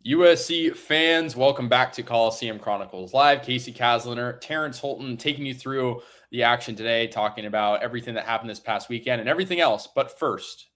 USC fans, welcome back to Coliseum Chronicles Live. Casey Kasliner, Terrence Holton taking you through the action today, talking about everything that happened this past weekend and everything else. But first,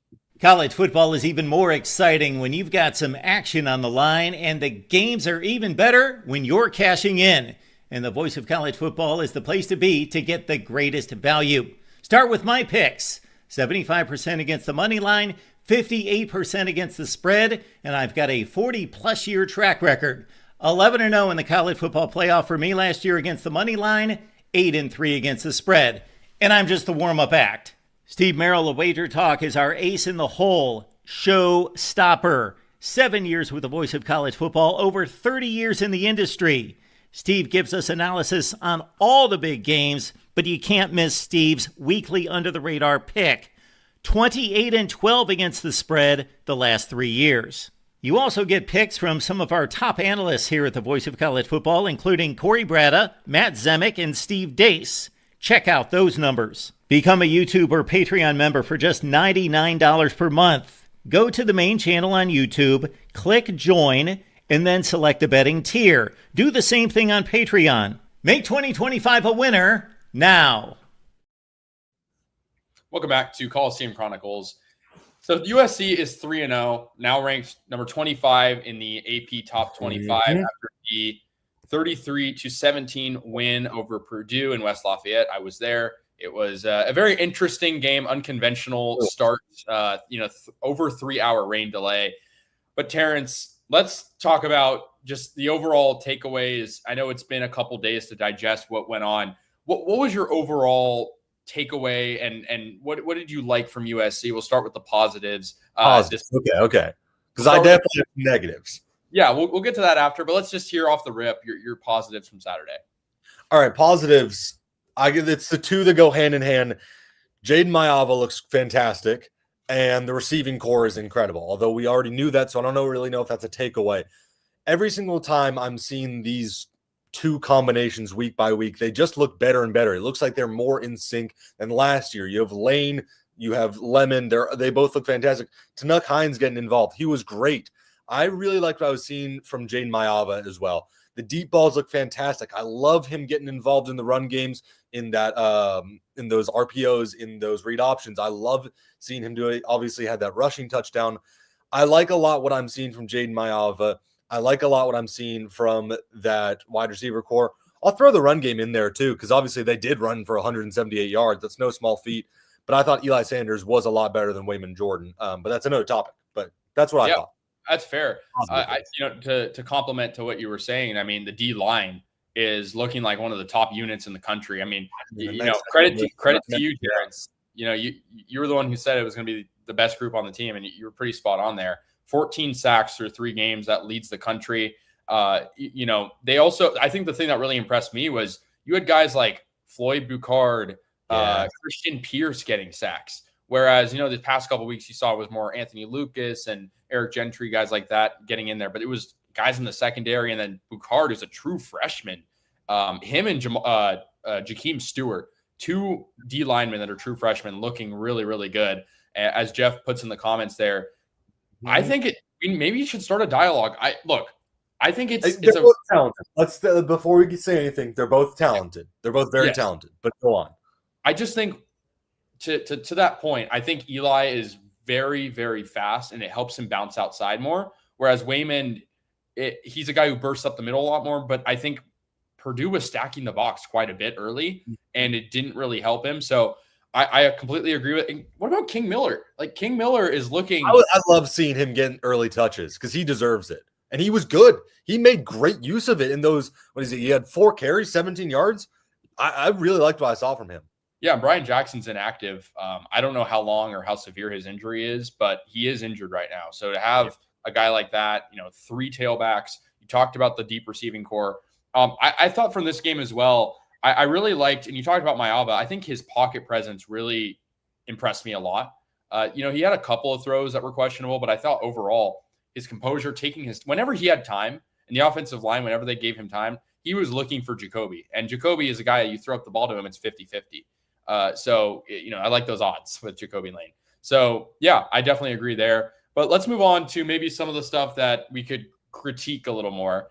college football is even more exciting when you've got some action on the line, and the games are even better when you're cashing in. And the voice of college football is the place to be to get the greatest value. Start with my picks. 75% against the money line, 58% against the spread, and I've got a 40-plus year track record. 11-0 in the college football playoff for me last year against the money line, 8-3 against the spread. And I'm just the warm-up act. Steve Merrill of Wager Talk is our ace in the hole, show stopper. 7 years with the voice of college football, over 30 years in the industry. Steve gives us analysis on all the big games, but you can't miss Steve's weekly under-the-radar pick. 28-12 against the spread the last 3 years. You also get picks from some of our top analysts here at the Voice of College Football, including Corey Bratta, Matt Zemek, and Steve Dace. Check out those numbers. Become a YouTube or Patreon member for just $99 per month. Go to the main channel on YouTube, click join, and then select the betting tier. Do the same thing on Patreon. Make 2025 a winner now. welcome back to Coliseum Chronicles. So USC is 3-0, now ranked number 25 in the AP Top 25 after the 33-17 win over Purdue in West Lafayette. I was there. It was a very interesting game, unconventional start, over 3-hour rain delay. But Terrence, let's talk about just the overall takeaways. I know it's been a couple days to digest what went on. What was your overall takeaway, and what did you like from USC? We'll start with the positives. Okay. Because I definitely have negatives. Yeah, we'll get to that after, but let's just hear off the rip your positives from Saturday. All right, positives. It's the two that go hand in hand. Jaden Mayava looks fantastic, and the receiving core is incredible. Although we already knew that, so I don't really know if that's a takeaway. Every single time I'm seeing these two combinations week by week, they just look better and better. It looks like they're more in sync than last year. You have Lane, you have Lemon. They both look fantastic. Tanuk Hines getting involved. He was great. I really liked what I was seeing from Jaden Mayava as well. The deep balls look fantastic. I love him getting involved in the run games, in that in those RPOs, in those read options. I love seeing him do it. Obviously had that rushing touchdown. I like a lot what I'm seeing from Jaden Mayava. I like a lot what I'm seeing from that wide receiver core. I'll throw the run game in there too, because obviously they did run for 178 yards. That's no small feat. But I thought Eli Sanders was a lot better than Wayman Jordan. But that's another topic. But that's what I thought. That's fair. To complement to what you were saying, I mean, the D line is looking like one of the top units in the country. I mean, credit to you, Terrence. You were the one who said it was going to be the best group on the team, and you were pretty spot on there. 14 sacks through 3 games, that leads the country. They also, I think the thing that really impressed me was you had guys like Floyd Bucard, Christian Pierce getting sacks. Whereas, the past couple of weeks you saw was more Anthony Lucas and Eric Gentry, guys like that getting in there. But it was guys in the secondary, and then Bucard is a true freshman. Him and Jakeem Stewart, 2 D linemen that are true freshmen, looking really, really good. As Jeff puts in the comments there, I think maybe you should start a dialogue. I think it's both talented. Before we can say anything, they're both talented. They're both very talented. But go on. I just think to that point, I think Eli is very, very fast, and it helps him bounce outside more. Whereas Wayman, he's a guy who bursts up the middle a lot more. But I think Purdue was stacking the box quite a bit early, and it didn't really help him. So I completely agree with. What about King Miller? Like, King Miller is looking. I love seeing him getting early touches because he deserves it, and he was good. He made great use of it in those. What is it? He had 4 carries, 17 yards. I really liked what I saw from him. Yeah, Brian Jackson's inactive. I don't know how long or how severe his injury is, but he is injured right now. So to have a guy like that, 3 tailbacks. You talked about the deep receiving core. I thought from this game as well. I really liked, and you talked about Mayava. I think his pocket presence really impressed me a lot. He had a couple of throws that were questionable, but I thought overall his composure, whenever he had time, and the offensive line, whenever they gave him time, he was looking for Jacoby. And Jacoby is a guy that you throw up the ball to him, it's 50-50. I like those odds with Jacoby Lane. So, yeah, I definitely agree there. But let's move on to maybe some of the stuff that we could critique a little more.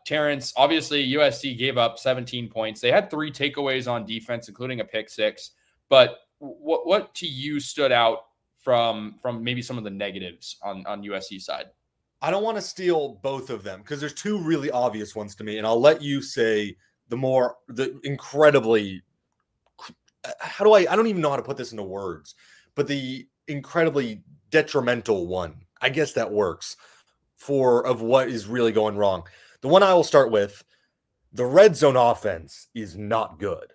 Terrence, obviously USC gave up 17 points. They had 3 takeaways on defense, including a pick 6. But what to you stood out from maybe some of the negatives on USC side? I don't want to steal both of them because there's 2 really obvious ones to me, and I'll let you say the incredibly, I don't even know how to put this into words, but the incredibly detrimental one, I guess that works, of what is really going wrong. The one I will start with, the red zone offense is not good.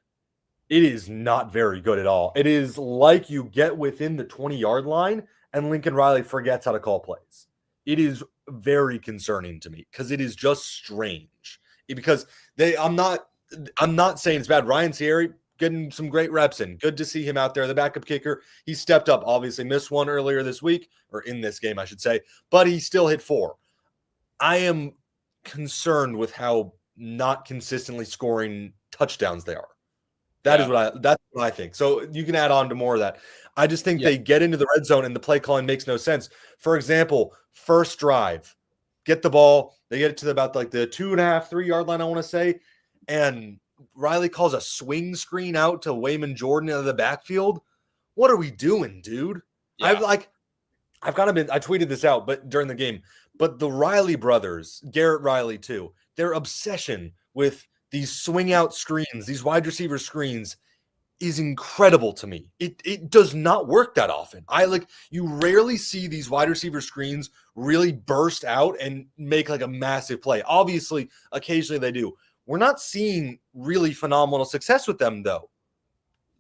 It is not very good at all. It is like you get within the 20-yard line and Lincoln Riley forgets how to call plays. It is very concerning to me because it is just strange. I'm not saying it's bad. Ryan Thierry getting some great reps in. Good to see him out there. The backup kicker, he stepped up. Obviously missed one earlier this week, or in this game, I should say, but he still hit 4. I am concerned with how not consistently scoring touchdowns they are. That's what I think. So you can add on to more of that. I just think they get into the red zone and the play calling makes no sense. For example, first drive, get the ball, they get it to about like the 2.5, 3-yard line, I want to say, and Riley calls a swing screen out to Wayman Jordan out of the backfield. What are we doing, dude? Yeah. I tweeted this out, but during the game, but the Riley brothers, Garrett Riley too, their obsession with these swing out screens, these wide receiver screens, is incredible to me. It does not work that often. You rarely see these wide receiver screens really burst out and make like a massive play. Obviously, occasionally they do. We're not seeing really phenomenal success with them, though.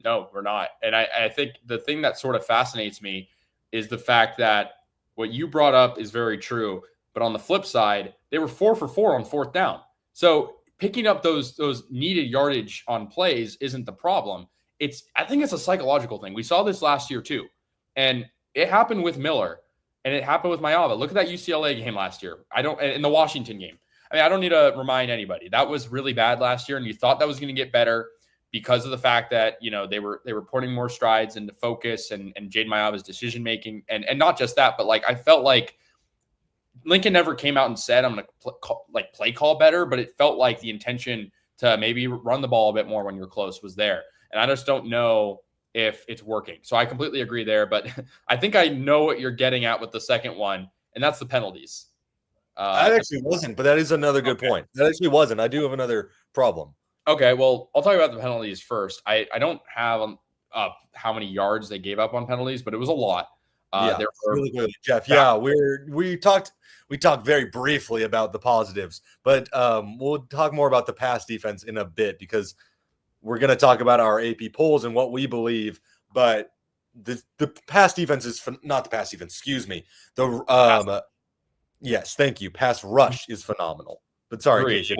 No, we're not. And I think the thing that sort of fascinates me is the fact that what you brought up is very true. But on the flip side, they were 4 for 4 on 4th down. So picking up those needed yardage on plays isn't the problem. I think it's a psychological thing. We saw this last year too. And it happened with Miller and it happened with Mayava. Look at that UCLA game last year. In the Washington game. I mean, I don't need to remind anybody. That was really bad last year, and you thought that was going to get better because of the fact that, they were putting more strides into focus and Jade Mayava's decision making, and not just that, but I felt like Lincoln never came out and said I'm going to play call better, but it felt like the intention to maybe run the ball a bit more when you're close was there, and I just don't know if it's working. So I completely agree there, but I think I know what you're getting at with the second one, and that's the penalties. That actually wasn't, but that is another good point. That actually wasn't. I do have another problem. Okay, well, I'll talk about the penalties first. I don't have how many yards they gave up on penalties, but it was a lot. Really good, Jeff. Yeah, we talked very briefly about the positives, but we'll talk more about the pass defense in a bit because we're going to talk about our AP polls and what we believe. But the pass defense is not the pass defense. Excuse me. Yes, thank you. Pass rush is phenomenal. But sorry, Casey,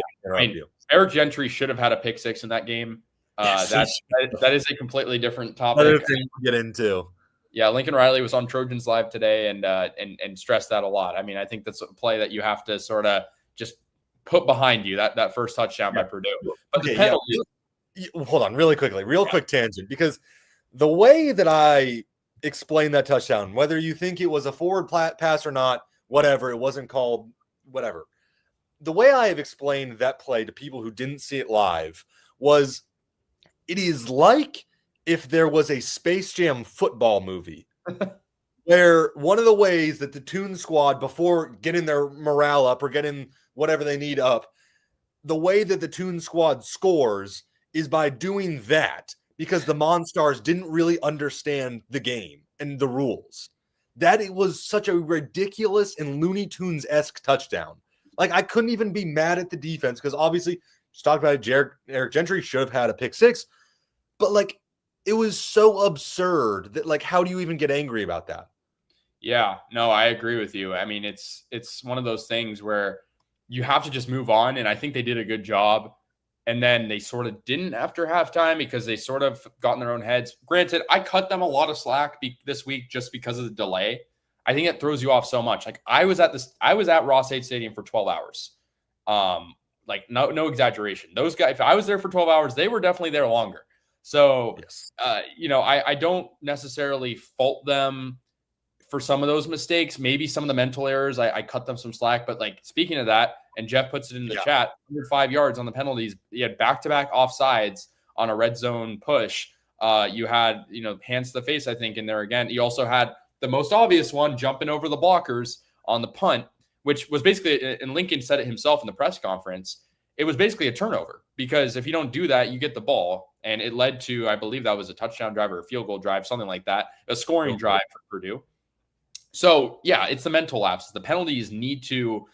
Eric Gentry should have had a pick 6 in that game. Yes, that is a completely different topic. Another thing to get into. Yeah, Lincoln Riley was on Trojans Live today and stressed that a lot. I mean, I think that's a play that you have to sort of just put behind you, that first touchdown by Purdue. But the penalty. Hold on, really quickly, quick tangent, because the way that I explained that touchdown, whether you think it was a forward pass or not, whatever, it wasn't called, whatever. The way I have explained that play to people who didn't see it live was it is like if there was a Space Jam football movie where one of the ways that the Toon Squad, before getting their morale up or getting whatever they need up, the way that the Toon Squad scores is by doing that because the Monstars didn't really understand the game and the rules. That it was such a ridiculous and Looney Tunes-esque touchdown. I couldn't even be mad at the defense because obviously, just talked about it, Eric Gentry should have had a pick 6. But, it was so absurd that, how do you even get angry about that? Yeah, no, I agree with you. I mean, it's one of those things where you have to just move on, and I think they did a good job. And then they sort of didn't after halftime because they sort of got in their own heads. Granted, I cut them a lot of slack this week just because of the delay. I think it throws you off so much. I was at Ross-Ade Stadium for 12 hours. No exaggeration. Those guys, if I was there for 12 hours, they were definitely there longer. So, yes. I don't necessarily fault them for some of those mistakes, maybe some of the mental errors, I cut them some slack. But like speaking of that, and Jeff puts it in the chat, 105 yards on the penalties. You had back-to-back offsides on a red zone push. You had, hands to the face, I think, in there again. You also had the most obvious one, jumping over the blockers on the punt, which was basically, and Lincoln said it himself in the press conference, it was basically a turnover, because if you don't do that, you get the ball. And it led to, I believe that was a touchdown drive or a field goal drive, something like that, a scoring drive for Purdue. So yeah, it's the mental lapses. The penalties need to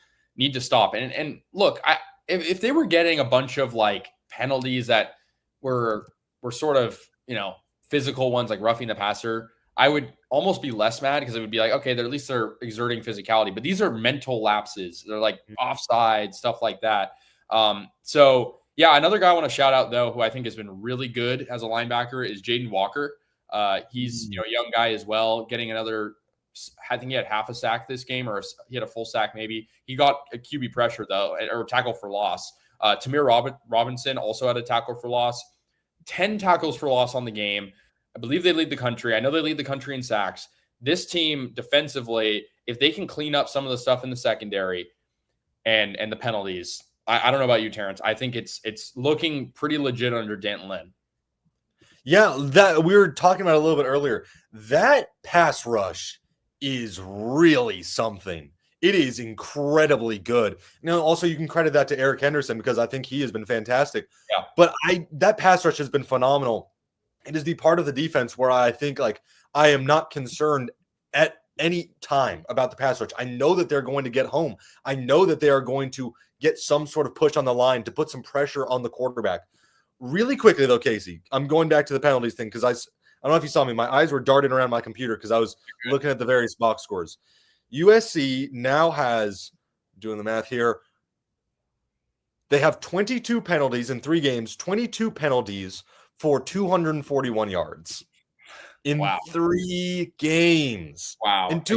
stop. And look, if they were getting a bunch of like penalties that were sort of, physical ones, like roughing the passer, I would almost be less mad, because it would be like, okay, at least they're exerting physicality. But these are mental lapses. They're like offside, stuff like that. So yeah, another guy I want to shout out though, who I think has been really good as a linebacker, is Jaden Walker. He's a young guy as well, getting another. I think he had half a sack this game, or he had a full sack maybe. He got a QB pressure though, or tackle for loss. Tamir Robinson also had a tackle for loss. 10 tackles for loss on the game. I believe they lead the country. I know they lead the country in sacks. This team defensively, if they can clean up some of the stuff in the secondary and the penalties, I don't know about you, Terrence. I think it's looking pretty legit under Danton Lynn. Yeah, that we were talking about a little bit earlier. That pass rush is really something. It is incredibly good. Also you can credit that to Eric Henderson, because I think he has been fantastic. Yeah. But that pass rush has been phenomenal. It is the part of the defense where I think like I am not concerned at any time about the pass rush. I know that they're going to get home. I know that they are going to get some sort of push on the line to put some pressure on the quarterback. Really quickly though, Casey, I'm going back to the penalties thing, because I don't know if you saw me. My eyes were darting around my computer because I was looking at the various box scores. USC now has, doing the math here, they have 22 penalties in 3 games, 22 penalties for 241 yards in 3 games. Wow. And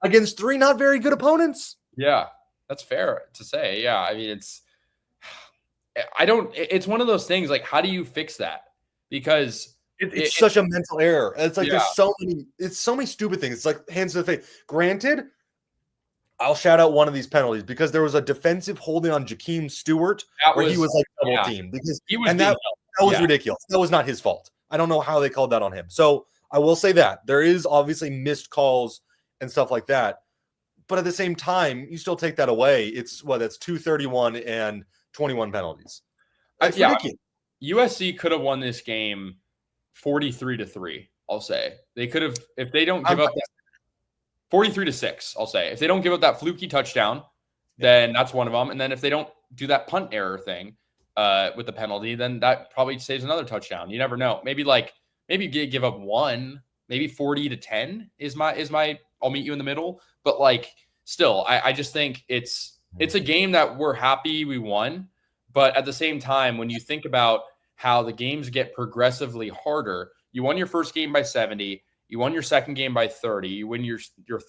against 3 not very good opponents. Yeah, that's fair to say. Yeah, I mean, it's one of those things, like, how do you fix that? Because it's such a mental error. It's like there's so many stupid things. It's like hands to the face. Granted, I'll shout out one of these penalties, because there was a defensive holding on Jakeem Stewart where he was like double teamed, because that was ridiculous. That was not his fault. I don't know how they called that on him. So I will say that there is obviously missed calls and stuff like that, but at the same time, you still take that away. That's 231 and 21 penalties. That's ridiculous. USC could have won this game 43-3. I'll say they could have, if they don't give up that 43-6. I'll say if they don't give up that fluky touchdown, then that's one of them. And then if they don't do that punt error thing with the penalty, then that probably saves another touchdown. You never know. Maybe give up one. Maybe 40-10 is my. I'll meet you in the middle. But like still, I just think it's a game that we're happy we won. But at the same time, when you think about how the games get progressively harder, you won your first game by 70. You won your second game by 30. You win your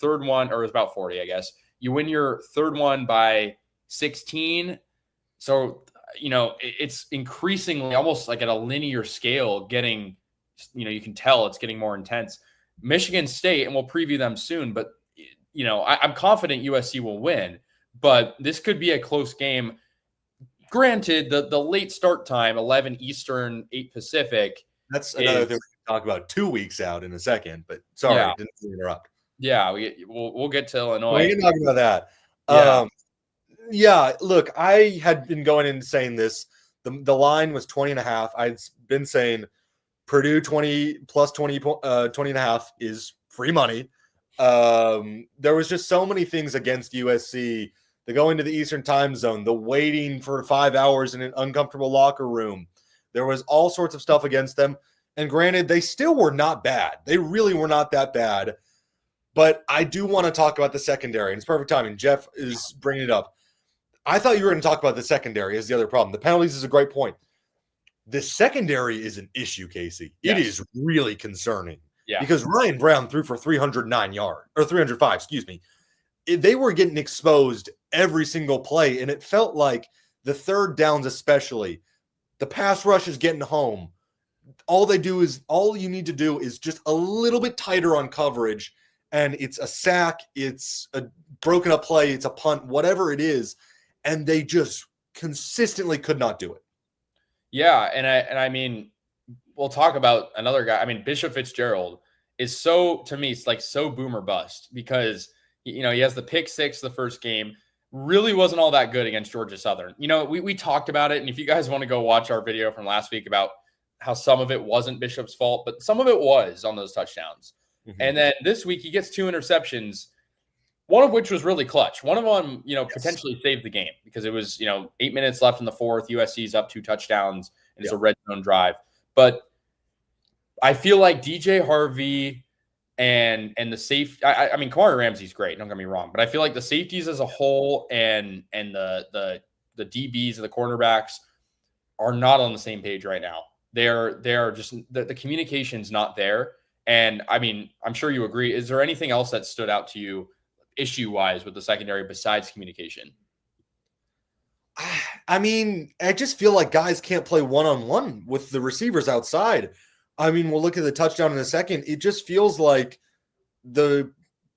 third one, or it was about 40, I guess. You win your third one by 16. So, it's increasingly almost like at a linear scale getting, you can tell it's getting more intense. Michigan State, and we'll preview them soon, but, I'm confident USC will win. But this could be a close game. Granted, the late start time, 11 Eastern, 8 Pacific. That's another thing we can talk about 2 weeks out in a second, but sorry, didn't interrupt. Yeah, we'll get to Illinois. We can talk about that. Look, I had been going in saying this. The line was 20.5. I'd been saying Purdue 20 plus 20.5 is free money. There was just so many things against USC. The going to the Eastern time zone, the waiting for 5 hours in an uncomfortable locker room. There was all sorts of stuff against them. And granted, they still were not bad. They really were not that bad. But I do want to talk about the secondary. And it's perfect timing. Jeff is bringing it up. I thought you were going to talk about the secondary as the other problem. The penalties is a great point. The secondary is an issue, Casey. Yes. It is really concerning. Yeah. Because Ryan Brown threw for 305, excuse me. They were getting exposed every single play, and it felt like the third downs especially, the pass rush is getting home. All you need to do is just a little bit tighter on coverage, and it's a sack, it's a broken up play, it's a punt, whatever it is, and they just consistently could not do it. Yeah, and I mean, we'll talk about another guy. I mean, Bishop Fitzgerald is to me, it's like so boom or bust because, he has the pick six the first game, really wasn't all that good against Georgia Southern. We talked about it, and if you guys want to go watch our video from last week about how some of it wasn't Bishop's fault, but some of it was on those touchdowns. Mm-hmm. And then this week he gets 2 interceptions, one of which was really clutch. One of them, potentially saved the game because it was, 8 minutes left in the fourth. USC's up 2 touchdowns, and it's a red zone drive. But I feel like DJ Harvey and the safety. I mean, Kamari Ramsey's great. Don't get me wrong, but I feel like the safeties as a whole and the DBs and the cornerbacks are not on the same page right now. They're just the communication's not there. And I mean, I'm sure you agree. Is there anything else that stood out to you issue-wise with the secondary besides communication? I mean, I just feel like guys can't play one-on-one with the receivers outside. I mean, we'll look at the touchdown in a second. It just feels like the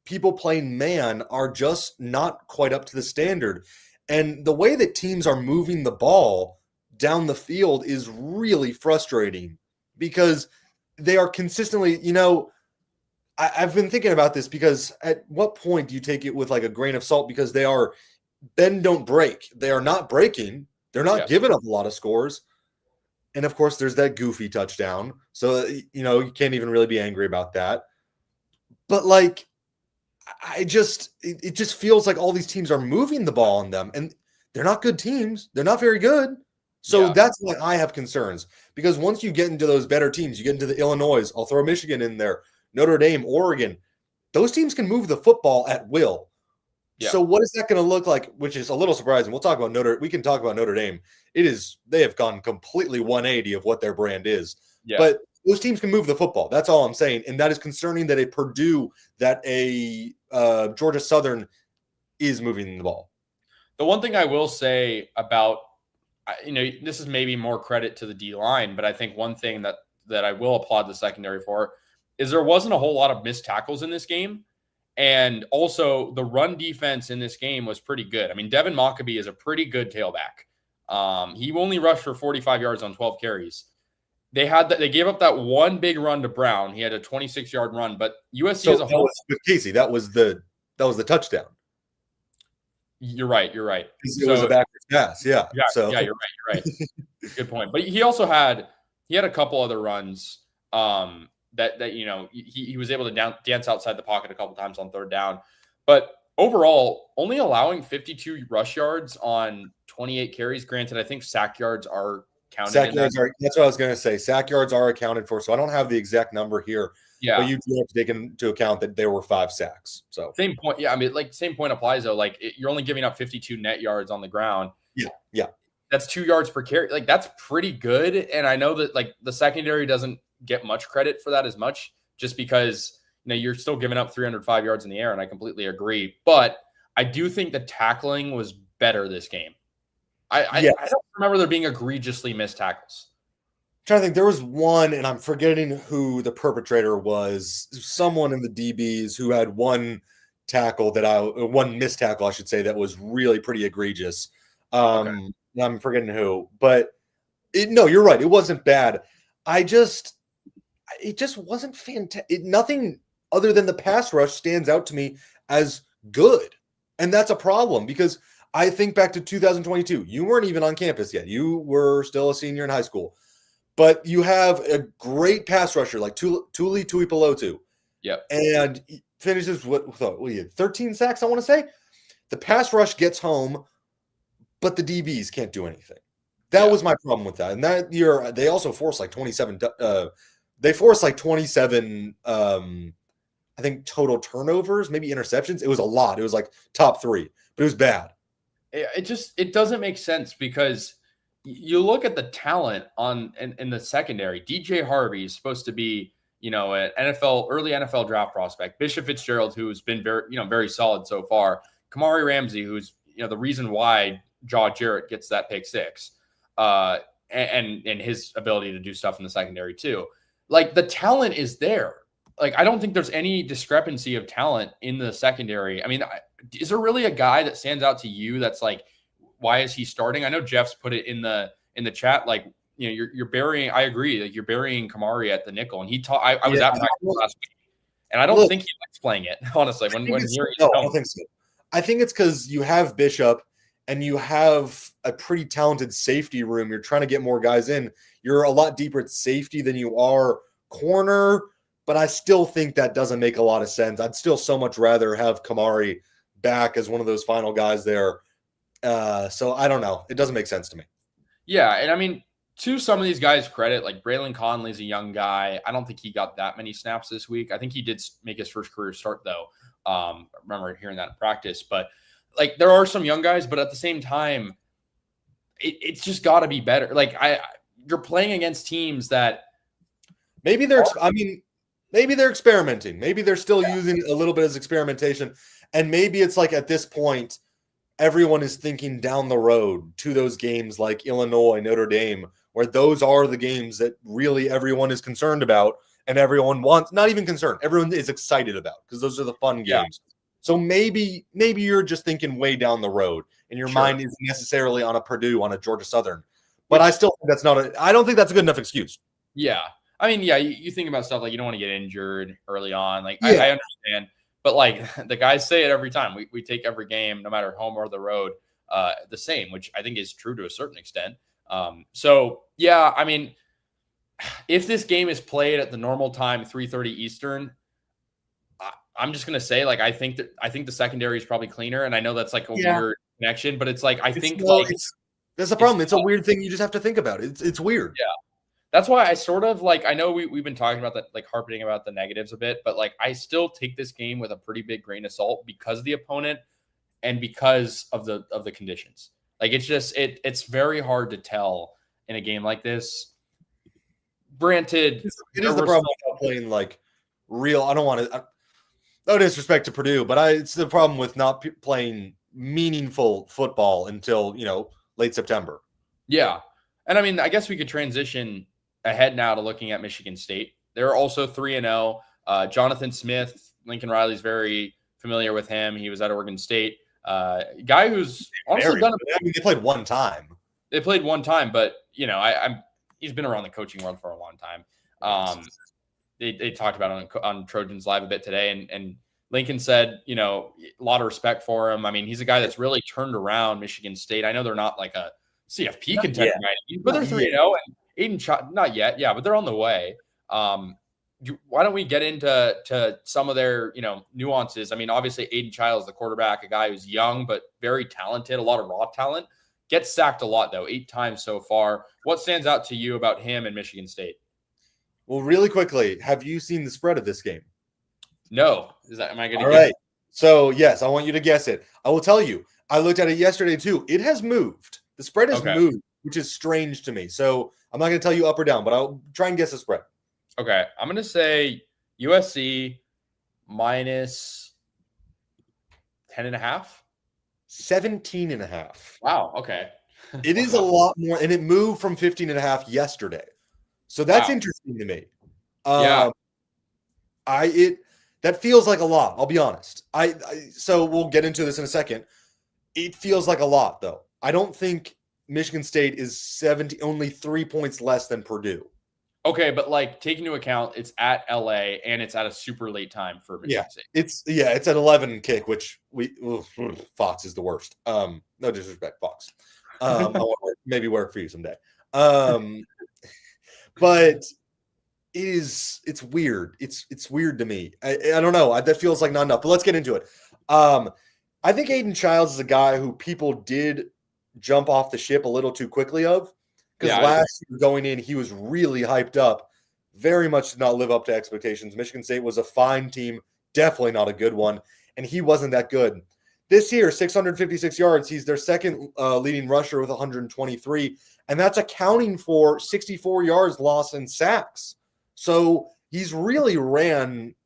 people playing man are just not quite up to the standard. And the way that teams are moving the ball down the field is really frustrating because they are consistently, I've been thinking about this because at what point do you take it with like a grain of salt? Because they are bend, don't break. They are not breaking. They're not giving up a lot of scores. And of course, there's that goofy touchdown. So, you can't even really be angry about that. But like, it just feels like all these teams are moving the ball on them. And they're not good teams. They're not very good. So that's why I have concerns. Because once you get into those better teams, you get into the Illinois, I'll throw Michigan in there, Notre Dame, Oregon, those teams can move the football at will. Yeah. So what is that going to look like? Which is a little surprising. We can talk about Notre Dame. They have gone completely 180 of what their brand is. Yeah. But those teams can move the football. That's all I'm saying. And that is concerning that a Purdue, that a Georgia Southern is moving the ball. The one thing I will say about, this is maybe more credit to the D-line, but I think one thing that I will applaud the secondary for is there wasn't a whole lot of missed tackles in this game. And also the run defense in this game was pretty good. I mean, Devin Mockabee is a pretty good tailback. He only rushed for 45 yards on 12 carries. They gave up that one big run to Brown. He had a 26-yard run, but USC as a whole. Casey, that was the touchdown. You're right. It was a backwards pass. Yeah. Yeah, you're right. Good point. But he also had a couple other runs that he was able to dance outside the pocket a couple times on third down. But overall, only allowing 52 rush yards on 28 carries. Granted, I think sack yards are counted. That's what I was going to say. Sack yards are accounted for. So I don't have the exact number here. Yeah. But you do have to take into account that there were 5 sacks. So same point. Yeah. I mean, same point applies though. You're only giving up 52 net yards on the ground. Yeah. That's 2 yards per carry. That's pretty good. And I know that the secondary doesn't get much credit for that as much just because, you're still giving up 305 yards in the air. And I completely agree. But I do think the tackling was better this game. I don't remember there being egregiously missed tackles. I'm trying to think, there was one, and I'm forgetting who the perpetrator was. Someone in the DBs who had one missed tackle, I should say, that was really pretty egregious. Okay. I'm forgetting who, but you're right. It wasn't bad. It just wasn't fantastic. Nothing other than the pass rush stands out to me as good. And that's a problem because I think back to 2022. You weren't even on campus yet. You were still a senior in high school. But you have a great pass rusher like Tuli Tuipulotu. Yep. And he finishes with 13 sacks, I want to say. The pass rush gets home, but the DBs can't do anything. That was my problem with that. And that year, they also forced 27. They forced 27. I think total turnovers, maybe interceptions. It was a lot. It was top 3, but it was bad. It doesn't make sense because you look at the talent in the secondary. DJ Harvey is supposed to be, an early NFL draft prospect. Bishop Fitzgerald, who's been very solid so far. Kamari Ramsey, who's the reason why Jaw Jarrett gets that pick 6, and his ability to do stuff in the secondary too. The talent is there. like, I don't think there's any discrepancy of talent in the secondary. I mean, is there really a guy that stands out to you that's like, why is he starting? I know Jeff's put it in the chat, like, you know, you're burying. I agree, like you're burying Kamari at the nickel, and he taught. I was at practice last week, and I don't think he likes playing it. Honestly, when hearing I don't think so. I think it's because you have Bishop and you have a pretty talented safety room. You're trying to get more guys in. You're a lot deeper at safety than you are corner, but I still think that doesn't make a lot of sense. I'd still so much rather have Kamari back as one of those final guys there. So I don't know. It doesn't make sense to me. Yeah, and I mean, to some of these guys' credit, like Braylon Conley's a young guy. I don't think he got that many snaps this week. I think he did make his first career start, though. I remember hearing that in practice. But, like, there are some young guys, but at the same time, it's just got to be better. Like, you're playing against teams that maybe they're experimenting. Maybe they're still using a little bit as experimentation. And maybe it's like at this point, everyone is thinking down the road to those games like Illinois, Notre Dame, where those are the games that really everyone is concerned about and everyone wants, not even concerned, everyone is excited about because those are the fun games. So maybe you're just thinking way down the road and your mind isn't necessarily on a Purdue, on a Georgia Southern. But I still think I don't think that's a good enough excuse. Yeah. I mean, yeah, you think about stuff like you don't want to get injured early on. Like, I understand. But, like, the guys say it every time. We take every game, no matter home or the road, the same, which I think is true to a certain extent. So, yeah, I mean, if this game is played at the normal time, 3:30 Eastern, I'm just going to say, like, I think the secondary is probably cleaner. And I know that's, like, a weird connection. But it's, like, that's the problem. It's a weird thing you just have to think about. It's weird. Yeah. That's why I sort of like, I know we've been talking about that, like harping about the negatives a bit, but like I still take this game with a pretty big grain of salt because of the opponent and because of the conditions. Like it's just it's very hard to tell in a game like this. Granted, it is the problem with playing like real. I don't want to. No disrespect to Purdue, but it's the problem with not playing meaningful football until late September. Yeah, and I mean, I guess we could transition ahead now to looking at Michigan State. They're also 3-0. Jonathan Smith, Lincoln Riley's very familiar with him. He was at Oregon State. Guy who's honestly done. They played one time. They played one time, but he's been around the coaching world for a long time. They talked about it on Trojans Live a bit today, and Lincoln said, a lot of respect for him. I mean, he's a guy that's really turned around Michigan State. I know they're not like a CFP contender, but they're 3-0 and Aiden not yet, but they're on the way. Why don't we get into some of their nuances? I mean, obviously Aiden Childs, the quarterback, a guy who's young but very talented, a lot of raw talent, gets sacked a lot though, 8 times so far. What stands out to you about him and Michigan State? Well, really quickly, have you seen the spread of this game? No. Am I going to? All right. So yes, I want you to guess it. I will tell you. I looked at it yesterday too. It has moved. The spread has moved, which is strange to me. So I'm not going to tell you up or down, but I'll try and guess the spread. Okay. I'm going to say USC minus 10.5. 17.5. Wow. Okay. It is a lot more, and it moved from 15.5 yesterday. So that's interesting to me. That feels like a lot. I'll be honest. So we'll get into this in a second. It feels like a lot, though. I don't think Michigan State is only 3 points less than Purdue. Okay, but like take into account it's at LA and it's at a super late time for Michigan State. It's at 11 kick, which Fox is the worst. No disrespect, Fox. I'll maybe work for you someday. But it's weird. It's weird to me. I don't know. That feels like not enough. But let's get into it. I think Aiden Childs is a guy who people did jump off the ship a little too quickly of. Because last year going in, he was really hyped up. Very much did not live up to expectations. Michigan State was a fine team, definitely not a good one, and he wasn't that good. This year, 656 yards. He's their second leading rusher with 123, and that's accounting for 64 yards lost in sacks. So he's really ran.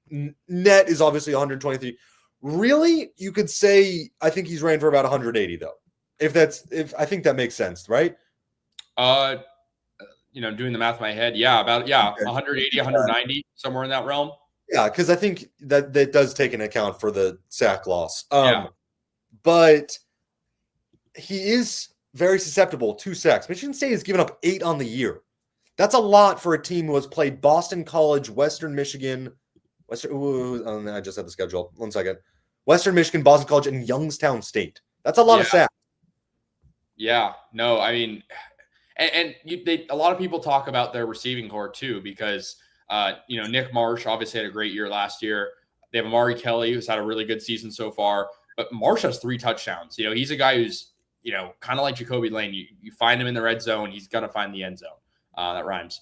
Net is obviously 123. Really, you could say I think he's ran for about 180 though. If I think that makes sense, right? doing the math in my head, about 180, 190, somewhere in that realm. Yeah, because I think that does take into account for the sack loss. But he is very susceptible to sacks. Michigan State has given up 8 on the year. That's a lot for a team who has played Boston College, Western Michigan, I just had the schedule. 1 second. Western Michigan, Boston College, and Youngstown State. That's a lot of sacks. Yeah, no, I mean, a lot of people talk about their receiving core too, because Nick Marsh obviously had a great year last year. They have Amari Kelly, who's had a really good season so far, but Marsh has 3 touchdowns. He's a guy who's kind of like Jacoby Lane. You find him in the red zone, he's gonna find the end zone. That rhymes.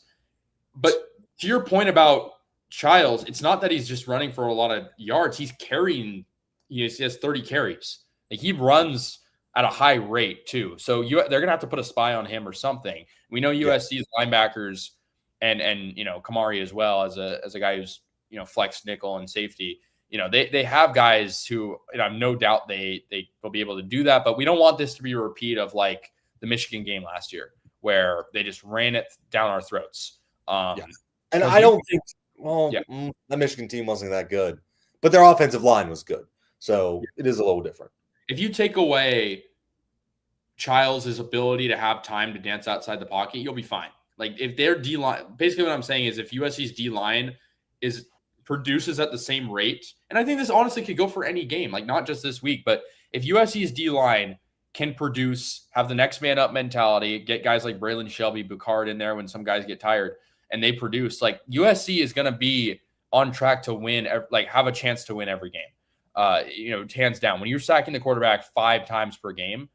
But to your point about Childs, it's not that he's just running for a lot of yards. He's carrying. He has 30 carries. Like, he runs at a high rate too. So they're gonna have to put a spy on him or something. We know USC's linebackers and Kamari as well as a guy who's flex nickel and safety. They have guys who no doubt they will be able to do that. But we don't want this to be a repeat of like the Michigan game last year, where they just ran it down our throats. And I don't think the Michigan team wasn't that good, but their offensive line was good. So it is a little different. If you take away Childs' ability to have time to dance outside the pocket, you'll be fine. Like, if their D-line, basically what I'm saying is if USC's D-line produces at the same rate, and I think this honestly could go for any game, like not just this week, but if USC's D-line can produce, have the next man up mentality, get guys like Braylon Shelby, Boucard in there when some guys get tired, and they produce, like, USC is going to be on track to win, like have a chance to win every game. Hands down. When you're sacking the quarterback 5 times per game,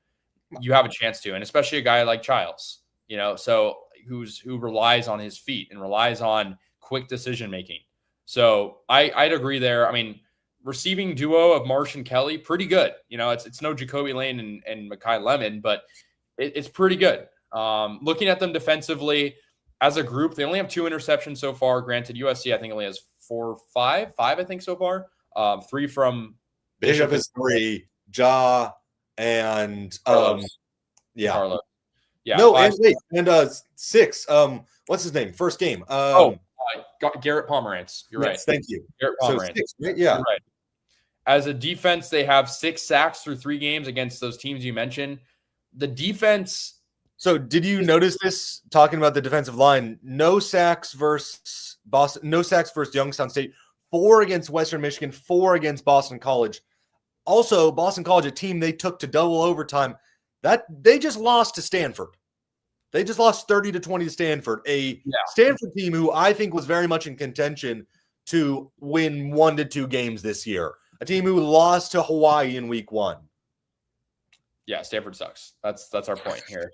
you have a chance to, and especially a guy like Childs, who relies on his feet and relies on quick decision making. So I'd agree there. I mean, receiving duo of Marsh and Kelly, pretty good. It's no Jacoby Lane and Mekhi Lemon, but it's pretty good. Looking at them defensively as a group, they only have 2 interceptions so far. Granted, USC I think only has 5 I think so far. 3 from Bishop is 3, Ja, and Carlos. Carlos. Yeah. No, 5, and 6. What's his name? First game. Garrett Pomerantz. You're right. Thank you. Garrett Pomerantz. So 6, right? Yeah. You're right. As a defense, they have 6 sacks through 3 games against those teams you mentioned. The defense. So did you notice this, talking about the defensive line? No sacks versus Boston. No sacks versus Youngstown State. 4 against Western Michigan. 4 against Boston College. Also, Boston College, a team they took to double overtime, that they just lost to Stanford. They just lost 30-20 to Stanford, Stanford team who I think was very much in contention to win 1 to 2 games this year. A team who lost to Hawaii in week 1. Yeah, Stanford sucks. That's our point here.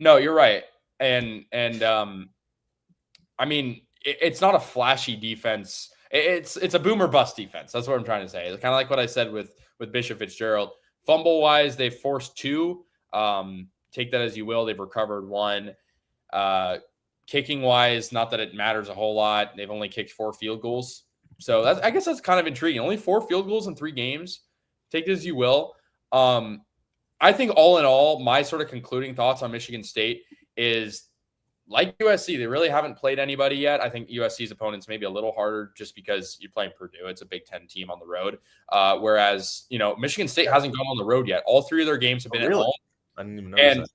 No, you're right. And I mean, it's not a flashy defense. It's a boom or bust defense. That's what I'm trying to say. It's kind of like what I said with Bishop Fitzgerald. Fumble wise, they've forced 2. Take that as you will. They've recovered 1. Kicking wise, not that it matters a whole lot. They've only kicked 4 field goals. So I guess that's kind of intriguing. Only 4 field goals in 3 games. Take it as you will. I think all in all, my sort of concluding thoughts on Michigan State is, like USC, they really haven't played anybody yet. I think USC's opponents may be a little harder just because you're playing Purdue. It's a Big Ten team on the road. Whereas, Michigan State hasn't gone on the road yet. All 3 of their games have been at home. I didn't even know that.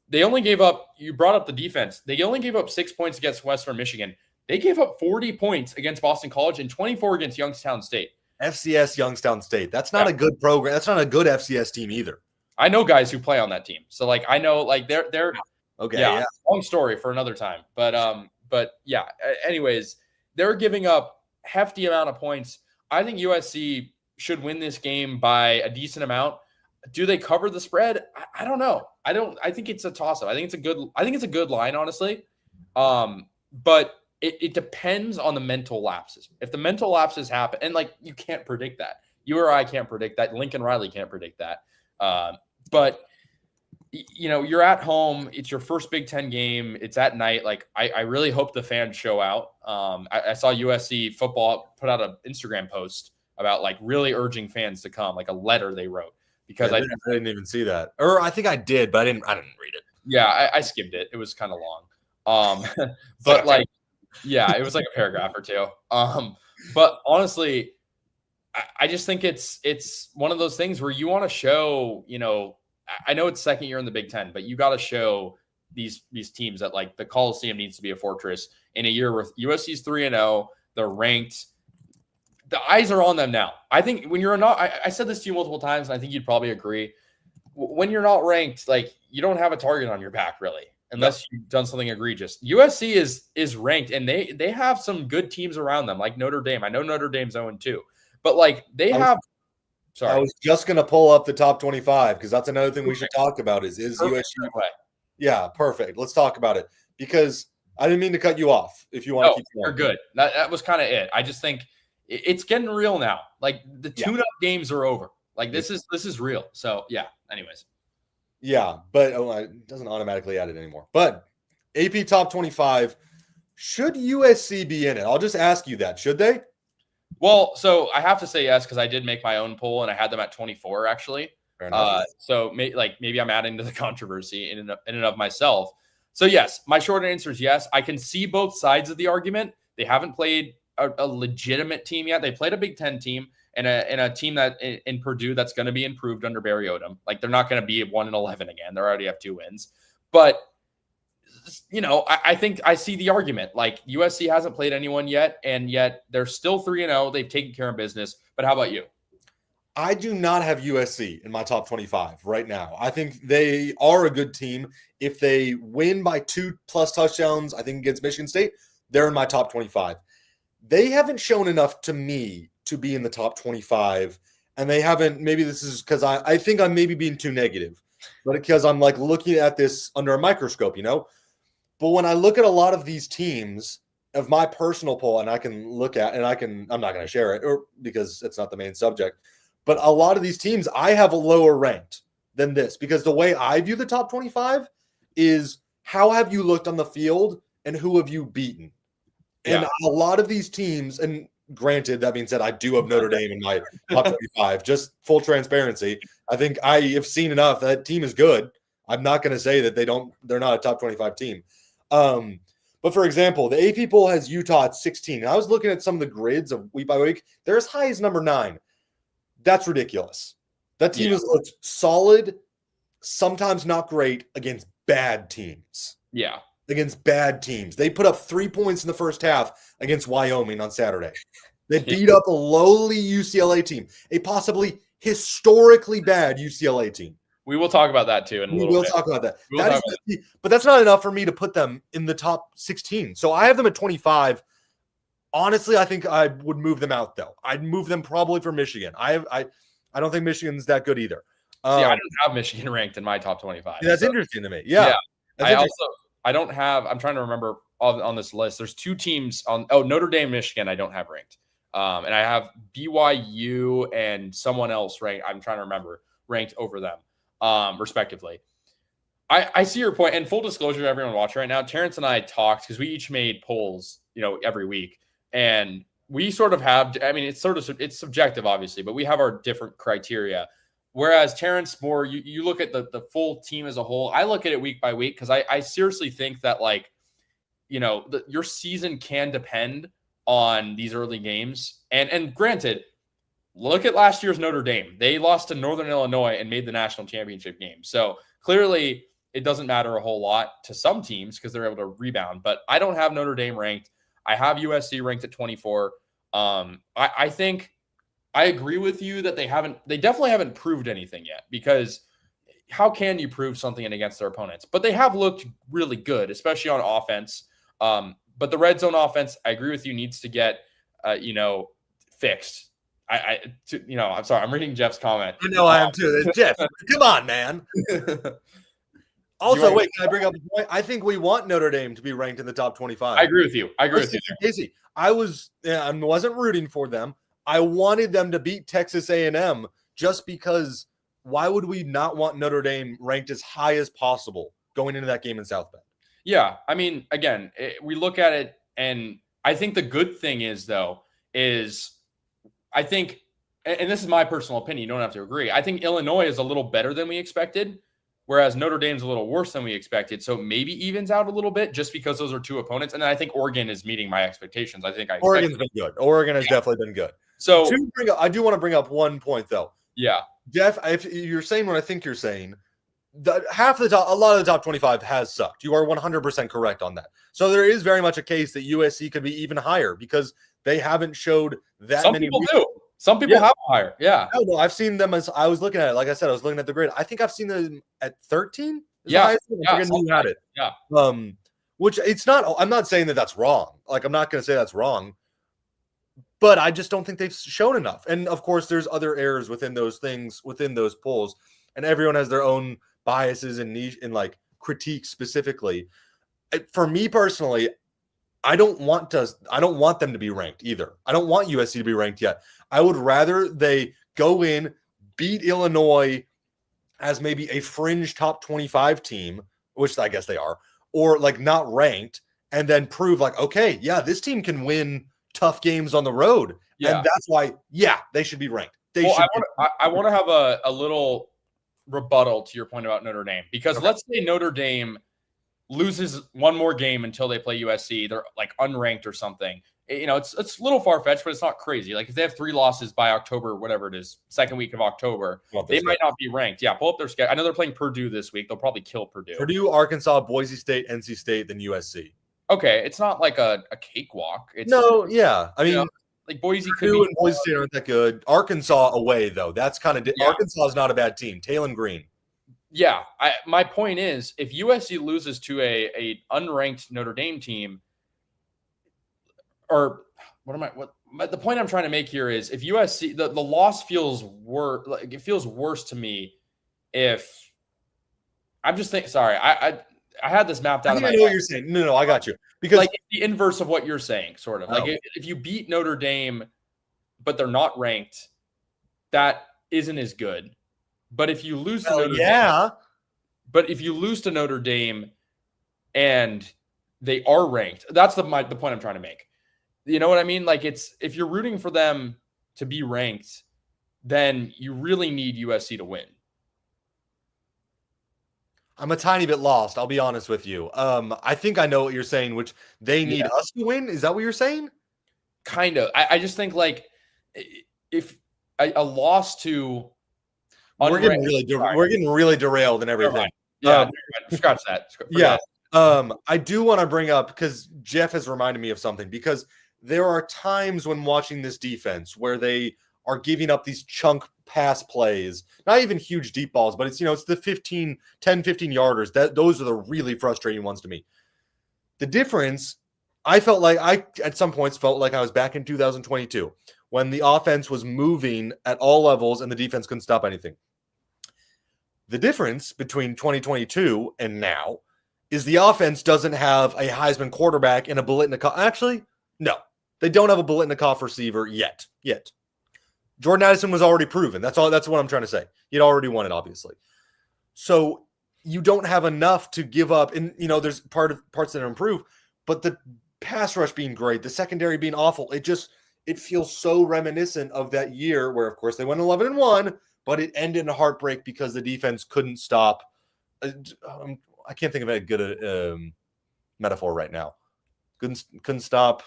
They only gave up, you brought up the defense. They only gave up 6 points against Western Michigan. They gave up 40 points against Boston College and 24 against Youngstown State. FCS Youngstown State. That's not a good program. That's not a good FCS team either. I know guys who play on that team. So I know they're okay. Yeah. Long story for another time. But yeah, anyways, they're giving up hefty amount of points. I think USC should win this game by a decent amount. Do they cover the spread? I don't know. I think it's a toss-up. I think it's a good line, honestly. But it depends on the mental lapses. If the mental lapses happen, and you can't predict that. You or I can't predict that. Lincoln Riley can't predict that. But you're at home. It's your first Big Ten game. It's at night. I really hope the fans show out. I saw USC football put out an Instagram post about really urging fans to come, a letter they wrote. Because I didn't even see that. Or I think I did, but I didn't read it. Yeah, I skimmed it. It was kind of long. But like, yeah, it was like a paragraph or two. But honestly, I just think it's one of those things where you want to show, I know it's second year in the Big Ten, but you got to show these teams that like the Coliseum needs to be a fortress in a year where USC's 3-0, they're ranked. The eyes are on them now. I think when you're not, I said this to you multiple times, and I think you'd probably agree. When you're not ranked, like you don't have a target on your back really, unless you've done something egregious. USC is ranked, and they have some good teams around them, like Notre Dame. I know Notre Dame's 0-2, but like they have. Sorry, I was just gonna pull up the top 25 because that's another thing we should talk about. Is USC? Yeah, perfect. Let's talk about it because I didn't mean to cut you off. If you want to keep going, you're good. That was kind of it. I just think it's getting real now. Like the tune-up games are over. Like this is real. So yeah. Anyways. Yeah, but it doesn't automatically add it anymore. But AP top 25, should USC be in it? I'll just ask you that. Should they? Well, so I have to say yes because I did make my own poll and I had them at 24 actually. So maybe I'm adding to the controversy in and of myself. So yes, my short answer is yes. I can see both sides of the argument. They haven't played a legitimate team yet. They played a Big Ten team and a team that in Purdue that's going to be improved under Barry Odom. Like they're not going to be 1-11 again. They already have 2 wins. But I think I see the argument. Like USC hasn't played anyone yet, and yet they're still 3-0. They've taken care of business. But how about you? I do not have USC in my top 25 right now. I think they are a good team. If they win by 2+ touchdowns, I think against Michigan State, they're in my top 25. They haven't shown enough to me to be in the top 25. And they haven't, maybe this is because I think I'm maybe being too negative, but because I'm like looking at this under a microscope, But when I look at a lot of these teams of my personal poll, and I can look at, and I'm not going to share it because it's not the main subject. But a lot of these teams I have a lower ranked than this because the way I view the top 25 is how have you looked on the field and who have you beaten? Yeah. And a lot of these teams, and granted, that being said, I do have Notre Dame in my top 25, just full transparency. I think I have seen enough. That team is good. I'm not going to say that they're not a top 25 team. But for example, the AP poll has Utah at 16. And I was looking at some of the grids of week by week. They're as high as number 9. That's ridiculous. That team is solid, sometimes not great against bad teams. Yeah. Against bad teams. They put up 3 points in the first half against Wyoming on Saturday. They beat up a lowly UCLA team, a possibly historically bad UCLA team. We will talk about that too in a little bit. We will talk about that. But that's not enough for me to put them in the top 16. So I have them at 25. Honestly, I think I would move them out, though. I'd move them probably for Michigan. I don't think Michigan's that good either. I don't have Michigan ranked in my top 25. That's interesting to me. Yeah. I don't have – I'm trying to remember on this list. There's 2 teams on – Notre Dame, Michigan I don't have ranked. And I have BYU and someone else ranked – I'm trying to remember – ranked over them, respectively. I see your point. And full disclosure to everyone watching right now, Terrence and I talked because we each made polls, every week. And we sort of have, it's subjective, obviously, but we have our different criteria. Whereas Terrence more, you look at the full team as a whole. I look at it week by week because I seriously think that your season can depend on these early games. And granted, look at last year's Notre Dame. They lost to Northern Illinois and made the national championship game. So clearly it doesn't matter a whole lot to some teams because they're able to rebound. But I don't have Notre Dame ranked. I have USC ranked at 24. I think I agree with you that they definitely haven't proved anything yet because how can you prove something against their opponents? But they have looked really good, especially on offense. But the red zone offense, I agree with you, needs to get, fixed. I'm sorry. I'm reading Jeff's comment. I know I am too. Jeff, come on, man. Also, wait, can I bring up a point? I think we want Notre Dame to be ranked in the top 25. I agree with you. Casey, I wasn't rooting for them. I wanted them to beat Texas A&M just because why would we not want Notre Dame ranked as high as possible going into that game in South Bend? Yeah. I mean, again, we look at it, and I think the good thing is I think, and this is my personal opinion, you don't have to agree, I think Illinois is a little better than we expected. whereas Notre Dame's a little worse than we expected. So maybe evens out a little bit just because those are two opponents. And then I think Oregon is meeting my expectations. Oregon's been good. Oregon has definitely been good. So I do want to bring up one point though. Yeah. Jeff, if you're saying what I think you're saying, a lot of the top 25 has sucked. You are 100% correct on that. So there is very much a case that USC could be even higher because they haven't showed that many. Some people do. Some people have higher. Yeah. No, I've seen them as I was looking at it. Like I said, I was looking at the grade. I think I've seen them at 13. Yeah. You had it. Yeah. Which it's not. I'm not saying that that's wrong. Like I'm not going to say that's wrong. But I just don't think they've shown enough. And of course, there's other errors within those things, within those polls, and everyone has their own biases and niche and like critique specifically. For me personally, I don't want them to be ranked either. I don't want USC to be ranked yet. I would rather they go in, beat Illinois as maybe a fringe top 25 team, which I guess they are, or like not ranked, and then prove like, okay, yeah, this team can win tough games on the road. Yeah. And that's why, they should be ranked. I want to have a little rebuttal to your point about Notre Dame, because let's say Notre Dame loses one more game until they play USC. They're like unranked or something. It's a little far-fetched, but it's not crazy. Like if they have 3 losses by October, whatever it is, second week of October, they might not be ranked. Yeah, pull up their schedule. I know they're playing Purdue this week. They'll probably kill Purdue. Purdue, Arkansas, Boise State, NC State, then USC. Okay, it's not like a cakewalk. It's I mean, like Boise Purdue and Boise State aren't that good. Arkansas away though, that's kind of Arkansas is not a bad team. Talon Green. Yeah, my point is, if USC loses to a unranked Notre Dame team, or the point I'm trying to make here is, if USC the loss feels worse, like it feels worse to me. If I'm just thinking, sorry, I had this mapped out. I know what you're saying. No, I got you. Because like the inverse of what you're saying, sort of. Like if you beat Notre Dame, but they're not ranked, that isn't as good. But if you lose to Notre Dame, but if you lose to Notre Dame and they are ranked, that's the point I'm trying to make. You know what I mean? Like if you're rooting for them to be ranked, then you really need USC to win. I'm a tiny bit lost. I'll be honest with you. I think I know what you're saying, which they need us to win. Is that what you're saying? Kind of. I just think like if a loss to we're getting really derailed and everything. Right. Yeah, scratch that. I do want to bring up, because Jeff has reminded me of something, because there are times when watching this defense where they are giving up these chunk pass plays, not even huge deep balls, but it's the 10, 15 yarders. Those are the really frustrating ones to me. The difference, I at some points felt like I was back in 2022 when the offense was moving at all levels and the defense couldn't stop anything. The difference between 2022 and now is the offense doesn't have a Heisman quarterback and a Biletnikoff. Actually, no, they don't have a Biletnikoff receiver yet. Jordan Addison was already proven. That's all. That's what I'm trying to say. He'd already won it, obviously. So you don't have enough to give up. And there's parts that are improved, but the pass rush being great, the secondary being awful, it feels so reminiscent of that year where, of course, they went 11-1, but it ended in a heartbreak because the defense couldn't stop. I can't think of a good metaphor right now. Couldn't stop.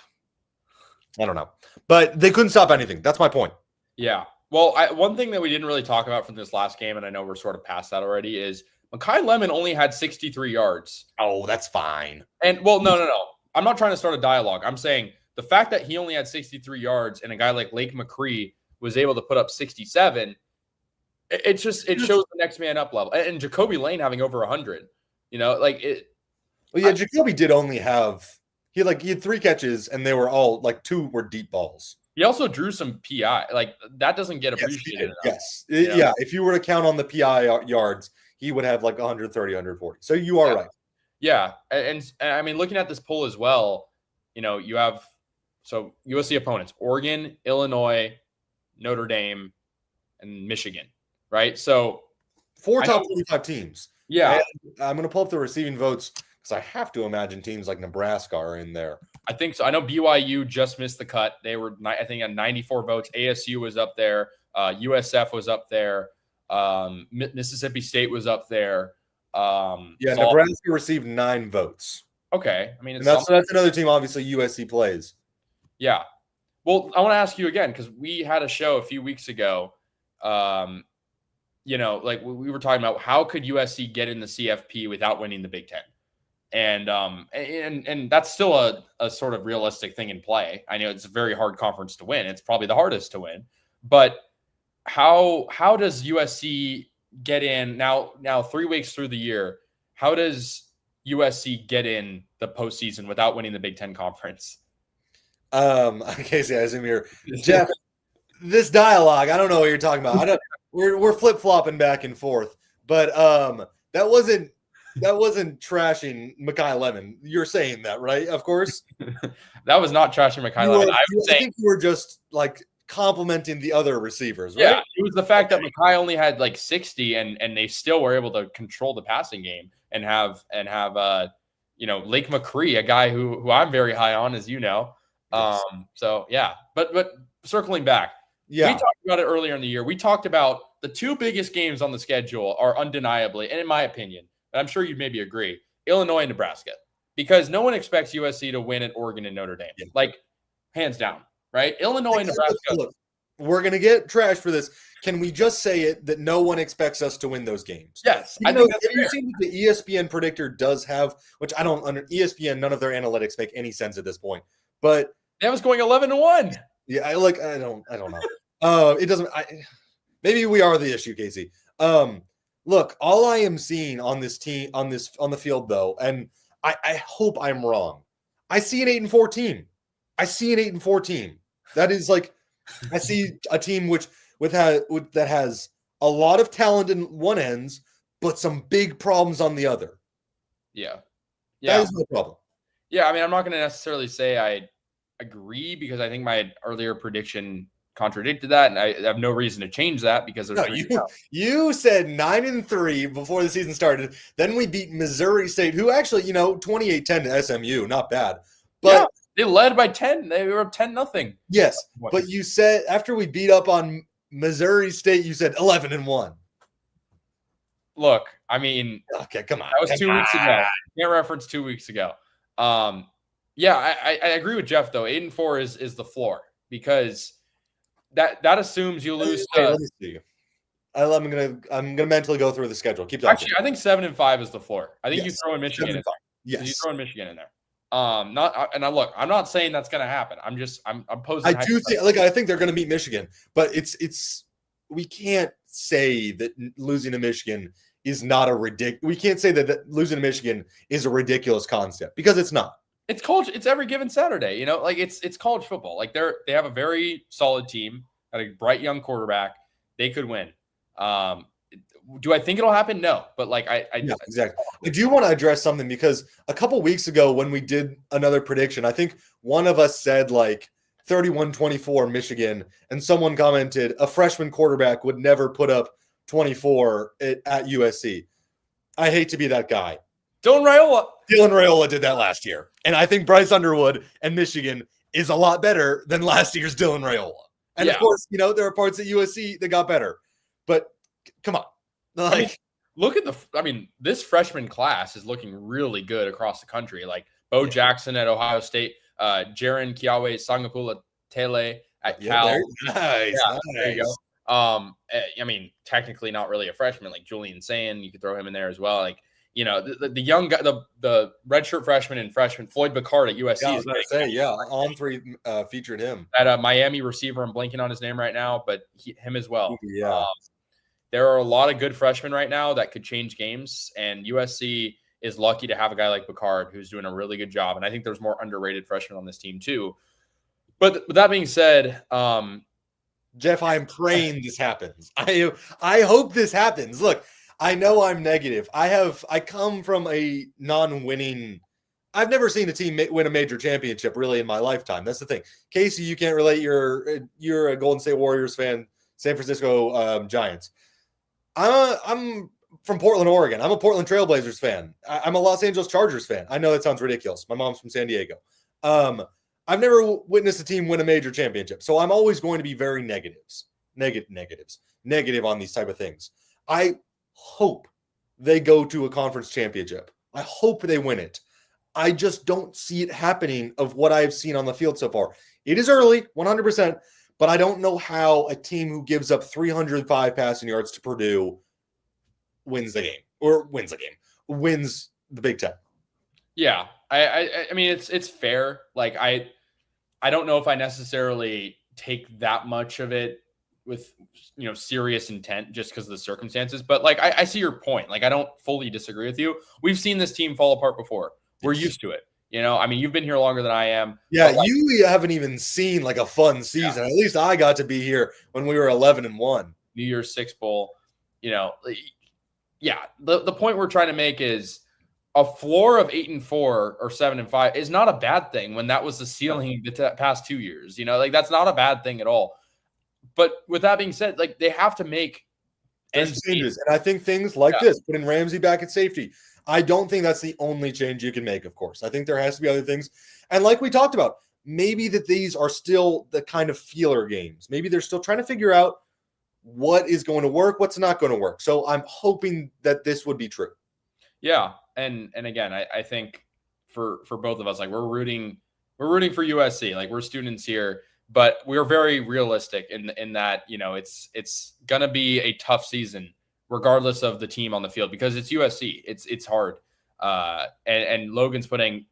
I don't know, but they couldn't stop anything. That's my point. Yeah. Well, one thing that we didn't really talk about from this last game, and I know we're sort of past that already, is Mekhi Lemon only had 63 yards. Oh, that's fine. And no. I'm not trying to start a dialogue. I'm saying the fact that he only had 63 yards and a guy like Lake McCree was able to put up 67, it shows the next man up level. And Jacoby Lane having over 100. Jacoby did only have he had 3 catches and they were all 2 were deep balls. He also drew some PI. Like that doesn't get appreciated. Yes. If you were to count on the PI yards, he would have 130, 140. So you are right. Yeah. And I mean, looking at this poll as well, you have USC opponents, Oregon, Illinois, Notre Dame, and Michigan, right? So 4 top 25 teams. Yeah. And I'm going to pull up the receiving votes because I have to imagine teams like Nebraska are in there. I think so. I know BYU just missed the cut. They were, I think, at 94 votes. ASU was up there. USF was up there. Mississippi State was up there. Nebraska received 9 votes. Okay, I mean, and that's another team. Obviously, USC plays. Yeah. Well, I want to ask you again because we had a show a few weeks ago. Like we were talking about how could USC get in the CFP without winning the Big Ten, and that's still a sort of realistic thing in play. I know it's a very hard conference to win. It's probably the hardest to win, but how does USC get in now 3 weeks through the year? How does USC get in the postseason without winning the Big Ten conference? Casey, I assume you're Jeff. This dialogue, I don't know what you're talking about. We're flip flopping back and forth, but that wasn't trashing Mekhi Lemon. You're saying that, right? Of course, that was not trashing Mekhi Lemon. I think you were just like complimenting the other receivers, right? Yeah, it was the fact that Mekhi only had like 60, and they still were able to control the passing game and have Lake McCree, a guy who I'm very high on, as you know. Yes. So yeah, but circling back, we talked about it earlier in the year. We talked about the 2 biggest games on the schedule are undeniably, and in my opinion, and I'm sure you'd maybe agree, Illinois and Nebraska, because no one expects USC to win at Oregon and Notre Dame, like hands down, right? Illinois and Nebraska. Look, we're gonna get trash for this. Can we just say it that no one expects us to win those games? Yes, I think that's fair. Seen the ESPN predictor does have, which I don't under ESPN. None of their analytics make any sense at this point, but that was going 11-1. Yeah, I don't know. It doesn't. Maybe we are the issue, Casey. Look, all I am seeing on this team, on the field, though, and I hope I'm wrong. I see an 8-4 team. I see an 8-4 team. That is like, I see a team that has a lot of talent in one ends, but some big problems on the other. Yeah. That is the problem. Yeah, I mean, I'm not going to necessarily say I agree because I think my earlier prediction contradicted that, and I have no reason to change that because you said 9-3 before the season started. Then we beat Missouri State, who actually 28-10 to SMU, not bad. But they led by 10. They were up 10-0. Yes, but you said after we beat up on Missouri State, you said 11-1. Look, I mean, okay, come on. That was 2 weeks ago. Can't reference 2 weeks ago. I agree with Jeff though. 8-4 is the floor because that assumes you lose. Let me see. I'm gonna mentally go through the schedule. Keep talking. Actually, I think 7-5 is the floor. I think you throw in Michigan. 7-5. Yes, you throw in Michigan in there. I'm not saying that's gonna happen. I'm posing. I do think I think they're gonna beat Michigan, but it's we can't say that losing to Michigan is not a ridiculous. We can't say that losing to Michigan is a ridiculous concept because it's not. It's college. It's every given Saturday. It's college football. Like they have a very solid team, got a bright young quarterback. They could win. Do I think it'll happen? No, but exactly. I do want to address something because a couple weeks ago when we did another prediction, I think one of us said 31-24 Michigan, and someone commented a freshman quarterback would never put up 24 at USC. I hate to be that guy. Dylan Raiola did that last year. And I think Bryce Underwood and Michigan is a lot better than last year's Dylan Raiola. And of course, there are parts at USC that got better. But come on. Look at this freshman class is looking really good across the country. Like Bo Jackson at Ohio State, Jaron Kiawe Sangapula Tele at Cal. Nice. There you go. Technically not really a freshman, like Julian Sayin, you could throw him in there as well. The young guy, the redshirt freshman and freshman Floyd Bacard at USC. On three featured him. At Miami receiver, I'm blanking on his name right now, but him as well. Yeah. There are a lot of good freshmen right now that could change games, and USC is lucky to have a guy like Bacard who's doing a really good job. And I think there's more underrated freshmen on this team too. But with that being said, Jeff, I'm praying this happens. I hope this happens. Look, I know I'm negative. I come from a non-winning. I've never seen a team win a major championship really in my lifetime. That's the thing. Casey, you can't relate. You're a Golden State Warriors fan, San Francisco Giants. I'm from Portland, Oregon. I'm a Portland Trailblazers fan. I'm a Los Angeles Chargers fan. I know that sounds ridiculous. My mom's from San Diego. I've never witnessed a team win a major championship, so I'm always going to be very negative on these type of things. I hope they go to a conference championship. I hope they win it. I just don't see it happening of what I've seen on the field so far. It is early, 100%, but I don't know how a team who gives up 305 passing yards to Purdue wins the Big Ten. Yeah, I mean it's fair. Like I don't know if I necessarily take that much of it with serious intent just because of the circumstances. But like I see your point. Like I don't fully disagree with you. We've seen this team fall apart before. We're used to it. I mean, you've been here longer than I am. Yeah, you haven't even seen like a fun season. Yeah. At least I got to be here when we were 11-1. New Year's Six Bowl. Yeah. The point we're trying to make is a floor of 8-4 or 7-5 is not a bad thing when that was the ceiling the past 2 years. Like that's not a bad thing at all. But with that being said, like they have to make changes. And I think things like this, putting Ramsey back at safety, I don't think that's the only change you can make, of course. I think there has to be other things. And like we talked about, maybe that these are still the kind of feeler games. Maybe they're still trying to figure out what is going to work, what's not going to work. So I'm hoping that this would be true. Yeah. And again, I think for both of us, like we're rooting for USC. Like we're students here, but we're very realistic in that, it's going to be a tough season regardless of the team on the field because it's USC. It's hard. And Logan's putting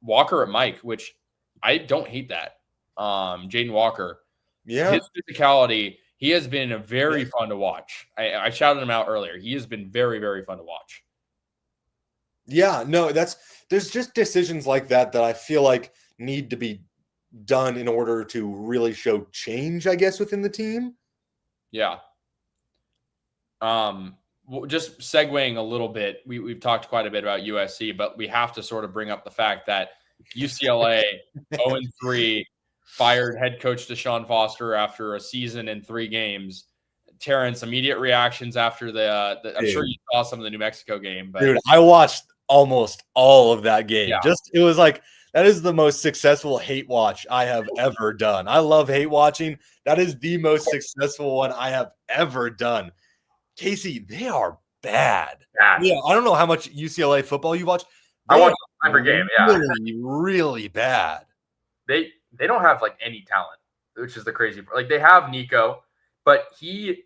Walker at Mike, which I don't hate that. Jaden Walker. Yeah. His physicality, he has been very fun to watch. I shouted him out earlier. He has been very, very fun to watch. Yeah, no, there's just decisions like that I feel like need to be done in order to really show change, I guess, within the team. Yeah. Just segueing a little bit, we've talked quite a bit about USC, but we have to sort of bring up the fact that UCLA 0-3 fired head coach Deshaun Foster after a season and 3 games. Terrence, immediate reactions after the I'm sure you saw some of the New Mexico game, but dude, I watched almost all of that game. Yeah. It was like that is the most successful hate watch I have ever done. I love hate watching. That is the most successful one I have ever done. Casey, they are bad. Yeah, I don't know how much UCLA football you watch. I watch every game. Yeah, really, really bad. They don't have like any talent, which is the crazy part. Like they have Nico, but he's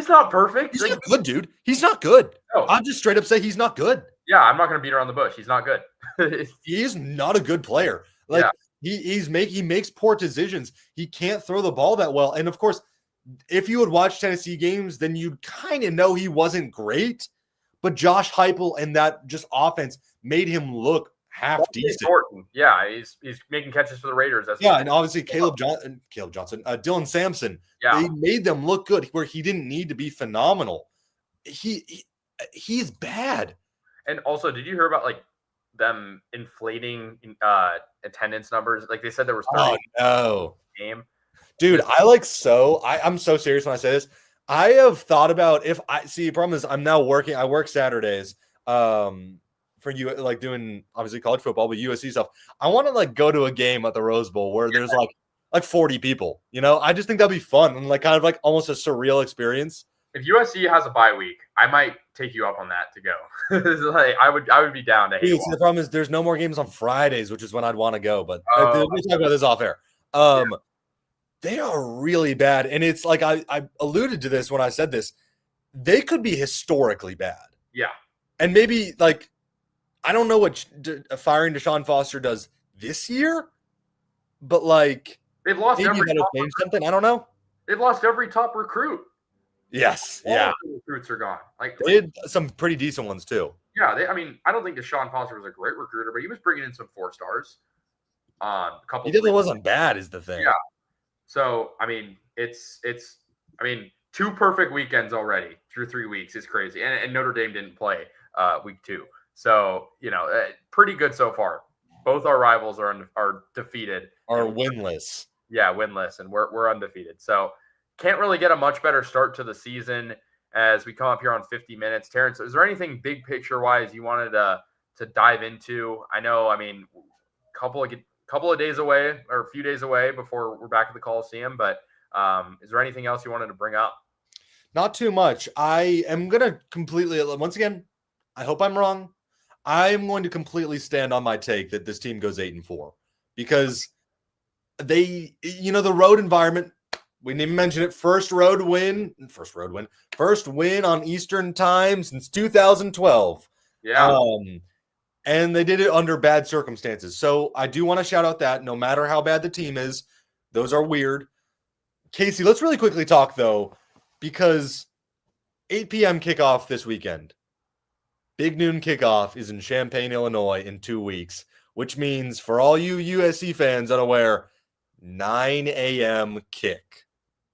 not perfect. He's not good, dude. He's not good. No. I'll just straight up say he's not good. Yeah, I'm not going to beat around the bush. He's not good. He is not a good player. Like he makes poor decisions. He can't throw the ball that well. And of course, if you would watch Tennessee games, then you'd kind of know he wasn't great. But Josh Heupel and that just offense made him look half decent. Important. Yeah, he's making catches for the Raiders. And obviously Caleb Johnson, Dylan Sampson. Yeah, they made them look good where he didn't need to be phenomenal. He's bad. And also, did you hear about like them inflating attendance numbers? Like they said there was 30 game. Dude, I'm so serious when I say this. I have thought about the problem is I'm now working. I work Saturdays for you, like doing obviously college football, but USC stuff. I want to like go to a game at the Rose Bowl where there's like 40 people. I just think that'd be fun and like kind of like almost a surreal experience. If USC has a bye week, I might take you up on that to go. Like, I would be down to hate. The problem is there's no more games on Fridays, which is when I'd want to go. But we'll talk about this off air. They are really bad. And it's like I alluded to this when I said this. They could be historically bad. Yeah. And maybe like I don't know what firing Deshaun Foster does this year, but like they've lost every top something. I don't know. They've lost every top recruit. Yes. All the recruits are gone. Like they had some pretty decent ones too. Yeah. I don't think Deshaun Foster was a great recruiter, but he was bringing in some 4-stars. He definitely wasn't bad, is the thing. Yeah. So, I mean, it's 2 perfect weekends already through 3 weeks is crazy. And Notre Dame didn't play week 2. So, pretty good so far. Both our rivals are defeated. Are winless. Yeah, winless. And we're undefeated. So, can't really get a much better start to the season as we come up here on 50 minutes. Terrence, is there anything big picture-wise you wanted to dive into? I know, couple of days away or a few days away before we're back at the Coliseum, but is there anything else you wanted to bring up? Not too much. I am going to completely, once again, I hope I'm wrong. I'm going to completely stand on my take that this team goes 8-4 because the road environment, we didn't even mention it. First win on Eastern time since 2012. Yeah. And they did it under bad circumstances. So I do want to shout out that no matter how bad the team is, those are weird. Casey, let's really quickly talk though, because 8 p.m. kickoff this weekend. Big noon kickoff is in Champaign, Illinois in 2 weeks, which means for all you USC fans unaware, 9 a.m. kick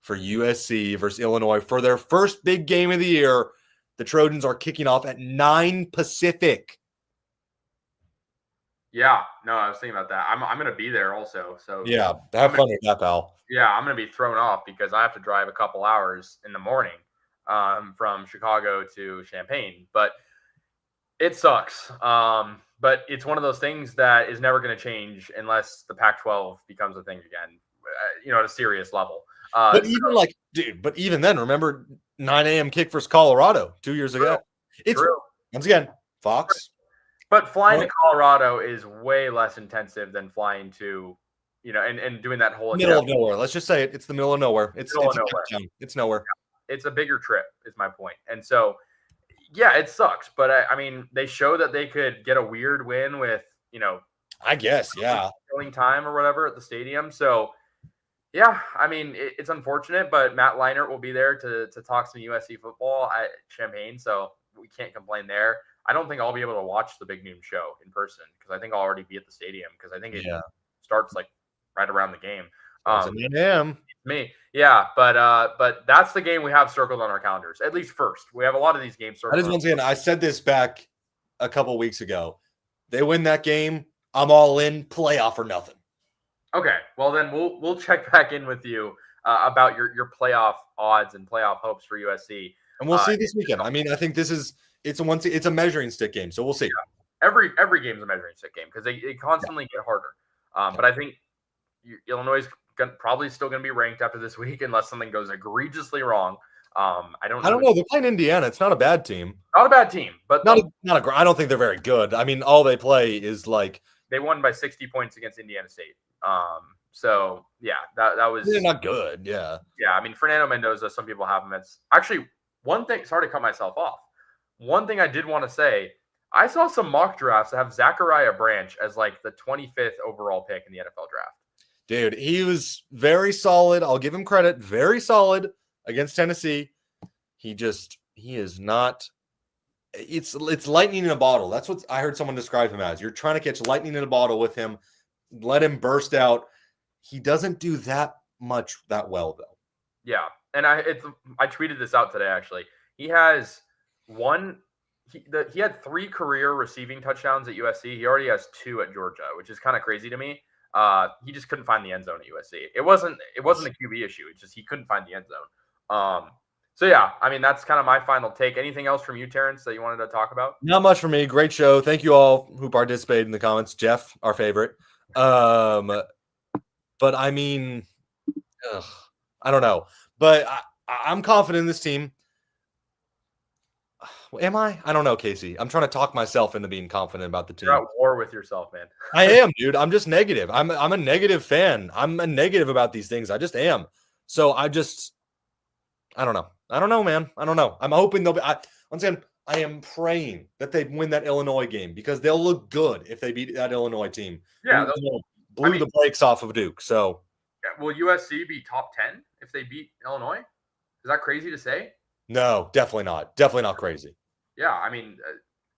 for USC versus Illinois for their first big game of the year. The Trojans are kicking off at 9 Pacific. Yeah, no, I was thinking about that. I'm going to be there also. So yeah, have fun with that, pal. Yeah, I'm going to be thrown off because I have to drive a couple hours in the morning from Chicago to Champaign. But it sucks. But it's one of those things that is never going to change unless the Pac-12 becomes a thing again, at a serious level. But even then, remember 9 a.m. kick versus Colorado 2 years ago. It's true. Once again, Fox. But flying to Colorado is way less intensive than flying to, and doing that whole middle of nowhere. Let's just say it. It's the middle of nowhere. It's nowhere. It's nowhere. It's a bigger trip, is my point. And so, yeah, it sucks. But I mean, they show that they could get a weird win with, I guess, yeah, killing time or whatever at the stadium. So, yeah, I mean, it's unfortunate, but Matt Leinart will be there to talk some USC football at Champaign. So we can't complain there. I don't think I'll be able to watch the Big Noon show in person because I think I'll already be at the stadium because I think it starts like right around the game. Me, yeah, but that's the game we have circled on our calendars. At least first, we have a lot of these games circled. Once again, I said this back a couple weeks ago. They win that game, I'm all in. Playoff or nothing. Okay, well then we'll check back in with you about your playoff odds and playoff hopes for USC, and we'll see this weekend. I mean, I think it's a measuring stick game, so we'll see. Yeah. Every game is a measuring stick game because they constantly get harder. But I think Illinois is probably still going to be ranked after this week unless something goes egregiously wrong. I don't know. They're playing Indiana. It's not a bad team. Not a bad team, but I don't think they're very good. I mean, all they play is like they won by 60 points against Indiana State. So yeah, that was they're not good. Yeah. Yeah. I mean, Fernando Mendoza, some people have him. It's actually one thing. Sorry to cut myself off. One thing I did want to say, I saw some mock drafts that have Zachariah Branch as like the 25th overall pick in the NFL draft. Dude, he was very solid. I'll give him credit. Very solid against Tennessee. He is not. It's lightning in a bottle. That's what I heard someone describe him as. You're trying to catch lightning in a bottle with him. Let him burst out. He doesn't do that much that well though. Yeah, and I tweeted this out today actually. He has he had 3 career receiving touchdowns at USC. He already has 2 at Georgia, which is kind of crazy to me. He just couldn't find the end zone at USC. It wasn't a QB issue. It's just he couldn't find the end zone. So yeah, I mean that's kind of my final take. Anything else from you, Terrence, that you wanted to talk about? Not much for me. Great show. Thank you all who participated in the comments. Jeff, our favorite. But I mean, I don't know. But I'm confident in this team. Am I? I don't know, Casey. I'm trying to talk myself into being confident about the team. You're at war with yourself, man. I am, dude. I'm just negative. I'm a negative fan. I'm a negative about these things. I just am. So I don't know. I don't know, man. I don't know. I'm hoping they'll be. Once again, I am praying that they win that Illinois game because they'll look good if they beat that Illinois team. Yeah, blew the brakes off of Duke. So, will USC be top 10 if they beat Illinois? Is that crazy to say? No, definitely not. Definitely not crazy. Yeah, I mean,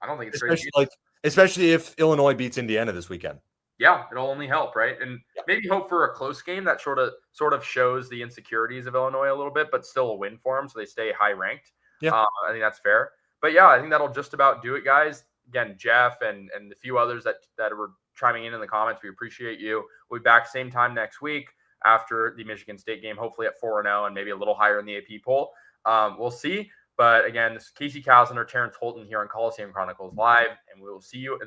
I don't think it's crazy. crazy. Especially if Illinois beats Indiana this weekend. Yeah, it'll only help, right? And maybe hope for a close game that sort of shows the insecurities of Illinois a little bit, but still a win for them, so they stay high ranked. Yeah, I think that's fair. But yeah, I think that'll just about do it, guys. Again, Jeff and the few others that were chiming in the comments, we appreciate you. We'll be back same time next week after the Michigan State game, hopefully at 4-0 and maybe a little higher in the AP poll. We'll see. But again, this is Casey Cousiner, Terrence Holton here on Coliseum Chronicles Live, and we will see you